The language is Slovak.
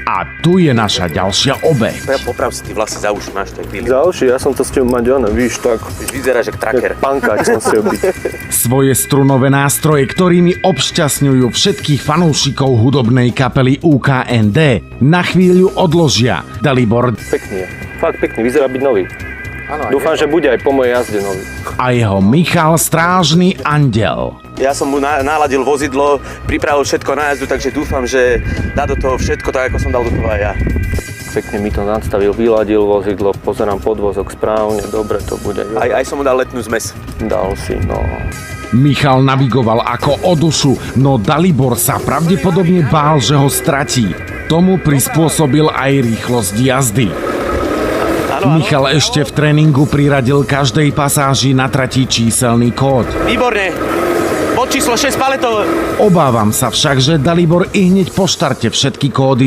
A tu je naša ďalšia obeť. Poprav si ty vlasy za uši, máš to aj chvíli. Za uši, ja som to s tým mať, víš, tak. Vyzeráš jak tracker. Pankáč som si byť. Svoje strunové nástroje, ktorými obšťastňujú všetkých fanúšikov hudobnej kapely UKND, na chvíľu odložia. Dalibor Pekný je. Fakt pekný, vyzerá byť nový. Áno, Dúfam, že bude aj po mojej jazde nový. a jeho Michal Strážny andel. Ja som mu naladil vozidlo, pripravil všetko na jazdu, takže dúfam, že dá do toho všetko tak, ako som dal do toho aj ja. Pekne mi to nastavil, vyladil vozidlo, pozerám podvozok správne, dobre to bude. Aj som mu dal letnú zmes. Dal si, no. Michal navigoval ako o dušu, no Dalibor sa pravdepodobne bál, že ho stratí. Tomu prispôsobil aj rýchlosť jazdy. Michal ešte v tréningu priradil každej pasáži na trati číselný kód. Výborne! Bod číslo 6 paletov. Obávam sa však, že Dalibor i hneď po štarte všetky kódy